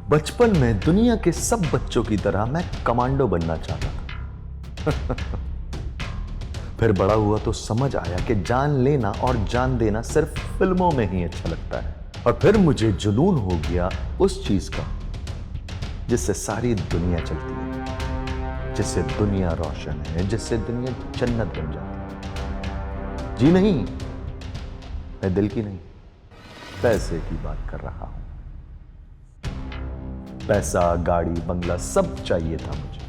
बचपन में दुनिया के सब बच्चों की तरह मैं कमांडो बनना चाहता था। फिर बड़ा हुआ तो समझ आया कि जान लेना और जान देना सिर्फ फिल्मों में ही अच्छा लगता है। और फिर मुझे जुनून हो गया उस चीज का जिससे सारी दुनिया चलती है, जिससे दुनिया रोशन है, जिससे दुनिया जन्नत बन जाती है। जी नहीं, मैं दिल की नहीं, पैसे की बात कर रहा हूं। पैसा, गाड़ी, बंगला सब चाहिए था मुझे,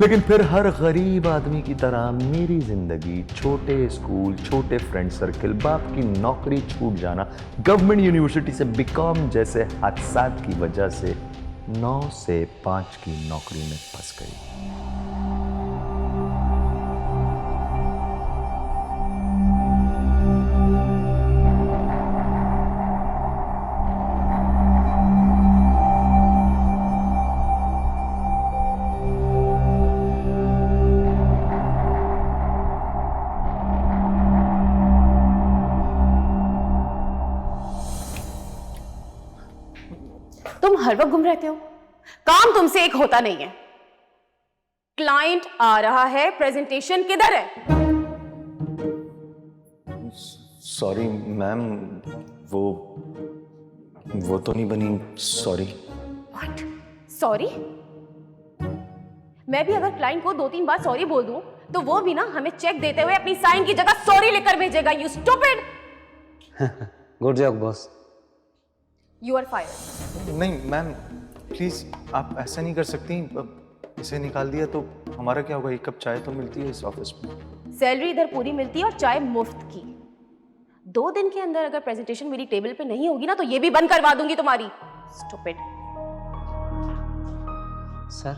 लेकिन फिर हर गरीब आदमी की तरह मेरी जिंदगी, छोटे स्कूल, छोटे फ्रेंड सर्कल, बाप की नौकरी छूट जाना, गवर्नमेंट यूनिवर्सिटी से बीकॉम जैसे हादसात की वजह से 9 से 5 की नौकरी में फंस गई। तुम हर वक्त गुम रहते हो, काम तुमसे एक होता नहीं है। क्लाइंट आ रहा है, प्रेजेंटेशन किधर है? सॉरी मैम, वो तो नहीं बनी। सॉरी। व्हाट? सॉरी? मैं भी अगर क्लाइंट को 2-3 बार सॉरी बोल दूं तो वो भी ना हमें चेक देते हुए अपनी साइन की जगह सॉरी लेकर भेजेगा। You stupid. Good job boss. You are fired. नहीं मैम, प्लीज आप ऐसा नहीं कर सकती। इसे निकाल दिया तो हमारा क्या होगा? 1 कप चाय तो मिलती है इस ऑफिस में। सैलरी इधर पूरी मिलती है और चाय मुफ्त की। 2 दिन के अंदर अगर प्रेजेंटेशन मेरी टेबल पे नहीं होगी ना तो ये भी बंद करवा दूंगी तुम्हारी। स्टूपिड। सर,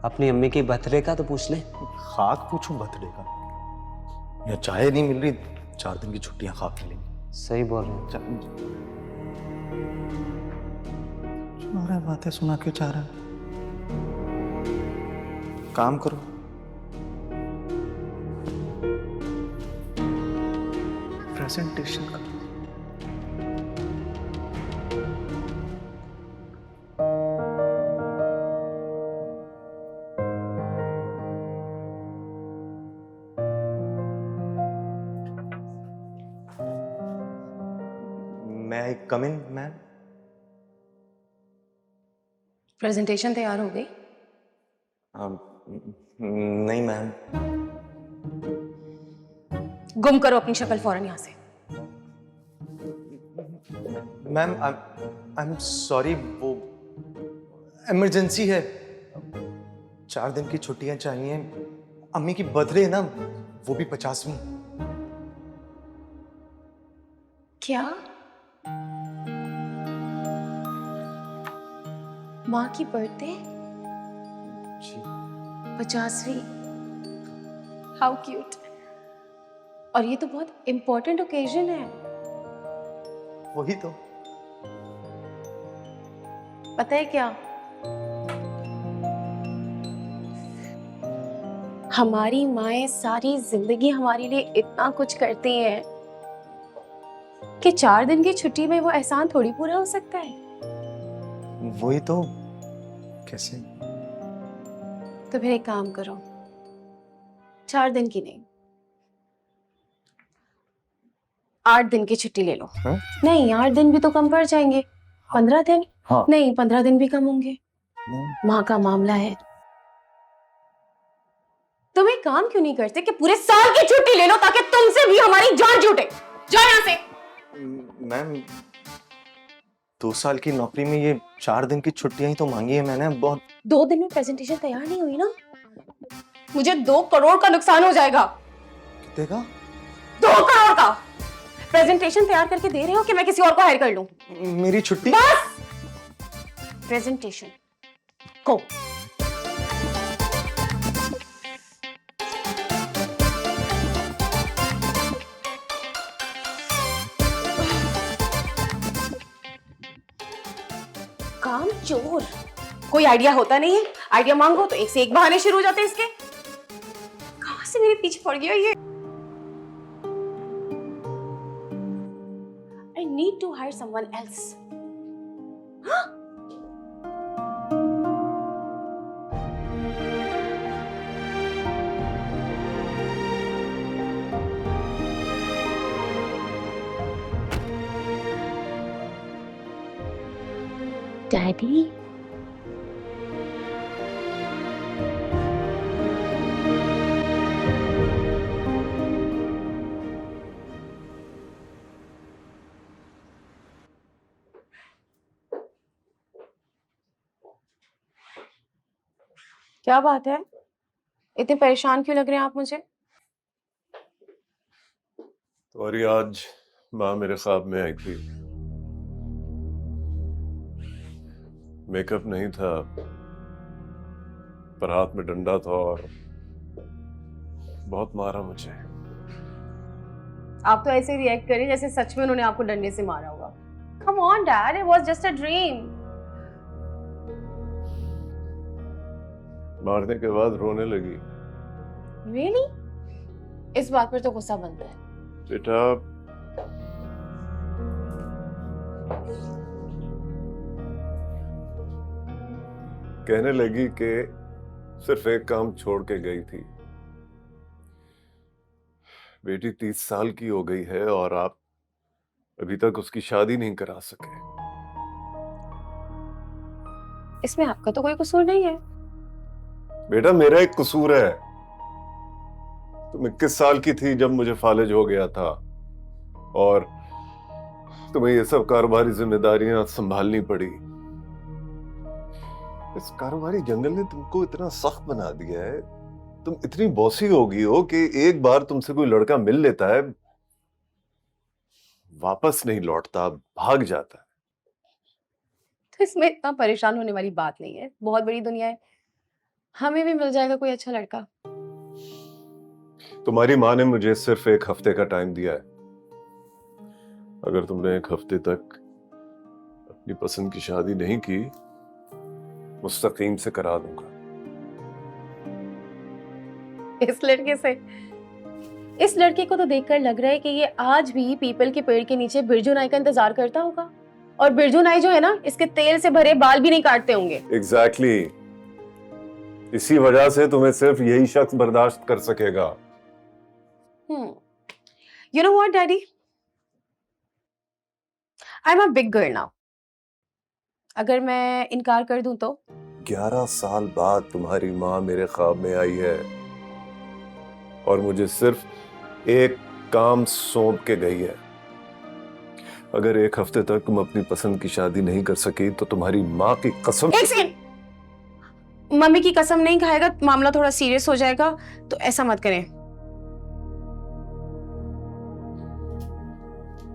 अपनी अम्मी की बर्थडे का तो पूछ लें। खाक पूछूं बर्थडे का? या चाय नहीं मिल रही, 4 दिन की छुट्टियां खाक मिलेंगी। सही बोल रहे हैं। सुना रहा है, बातें सुना क्यों चाह रहा है? काम करो। प्रेजेंटेशन का मैं कम इन मैम? प्रेजेंटेशन तैयार हो गई? नहीं मैम। गुम करो अपनी शक्ल फौरन यहां से। मैम आई एम सॉरी, वो इमरजेंसी है। 4 दिन की छुट्टियां चाहिए। अम्मी की बर्थडे है ना, वो भी 50वीं। क्या? माँ की बर्थडे? 50वीं? How cute. और ये तो बहुत इंपॉर्टेंट ओकेजन है। वही तो। पता है क्या, हमारी माएं सारी जिंदगी हमारे लिए इतना कुछ करती हैं कि 4 दिन की छुट्टी में वो एहसान थोड़ी पूरा हो सकता है। वही तो। कैसे? तो फिर एक काम करो, 4 दिन की नहीं, 8 दिन की छुट्टी ले लो। हाँ? नहीं, 8 दिन भी तो कम पड़ जाएंगे। 15 दिन? हाँ। नहीं, 15 दिन भी कम होंगे। माँ का मामला है। तुम एक काम क्यों नहीं करते कि पूरे साल की छुट्टी ले लो ताकि तुमसे भी हमारी जान छूटे। जाओ यहाँ से। मैम, 2 साल की नौकरी में ये 4 दिन की छुट्टियां ही तो मांगी है मैंने। बहुत 2 दिन में प्रेजेंटेशन तैयार नहीं हुई ना, मुझे 2 करोड़ का नुकसान हो जाएगा। कितने का? 2 करोड़ का। प्रेजेंटेशन तैयार करके दे रहे हो कि मैं किसी और को हायर कर लूं? मेरी छुट्टी। बस, प्रेजेंटेशन को। काम चोर। कोई आइडिया होता नहीं है, आइडिया मांगो तो एक से एक बहाने शुरू हो जाते हैं इसके। कहां से मेरे पीछे पड़ गया ये? I need to hire someone else. Daddy क्या बात है? इतने परेशान क्यों लग रहे हैं आप मुझे? और ये आज माँ मेरे ख्वाब में आई थी। मेकअप नहीं था, पर हाथ में डंडा था और बहुत मारा मुझे। आप तो ऐसे रिएक्ट करें जैसे सच में उन्होंने आपको डंडे से मारा होगा। Come on, Dad, it was just a dream. मारने के बाद रोने लगी। Really? इस बात पर तो गुस्सा बनता है। बेटा, कहने लगी कि सिर्फ एक काम छोड़ के गई थी। बेटी 30 साल की हो गई है और आप अभी तक उसकी शादी नहीं करा सके। इसमें आपका तो कोई कसूर नहीं है। बेटा, मेरा एक कसूर है। तुम 21 साल की थी जब मुझे फालिज हो गया था और तुम्हें ये सब कारोबारी जिम्मेदारियां संभालनी पड़ी। इस कारोबारी जंगल ने तुमको इतना सख्त बना दिया है, तुम इतनी बॉसी हो गई हो कि एक बार तुमसे कोई लड़का मिल लेता है, वापस नहीं लौटता, भाग जाता है। तो इसमें इतना परेशान होने वाली बात नहीं है। बहुत बड़ी दुनिया है, हमें भी मिल जाएगा कोई अच्छा लड़का। तुम्हारी माँ ने मुझे सिर्फ एक हफ्ते का टाइम दिया है। अगर तुमने एक हफ्ते तक अपनी पसंद की शादी नहीं की, मुस्तकीम से करा दूंगा। इस लड़के को तो देखकर लग रहा है कि ये आज भी पीपल के पेड़ के नीचे बिरजू नाई का इंतजार करता होगा। और बिरजू नाई जो है ना, इसके तेल से भरे बाल भी नहीं काटते होंगे। एग्जैक्टली। इसी वजह से तुम्हें सिर्फ यही शख्स बर्दाश्त कर सकेगा। You know what, Daddy? I'm a big girl now. अगर मैं इनकार कर दूं तो? 11 साल बाद तुम्हारी माँ मेरे ख्वाब में आई है और मुझे सिर्फ एक काम सौंप के गई है। अगर एक हफ्ते तक तुम अपनी पसंद की शादी नहीं कर सकी तो तुम्हारी माँ की कसम। एक सेकंड। मम्मी की कसम नहीं खाएगा, मामला थोड़ा सीरियस हो जाएगा, तो ऐसा मत करें।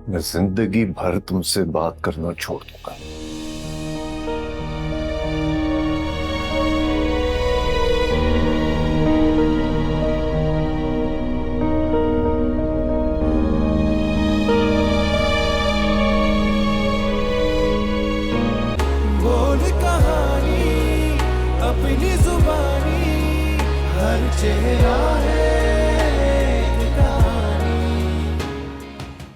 मैं जिंदगी भर तुमसे बात करना छोड़ दूंगा। बोल कहानी अपनी जुबानी, हर चेहरा है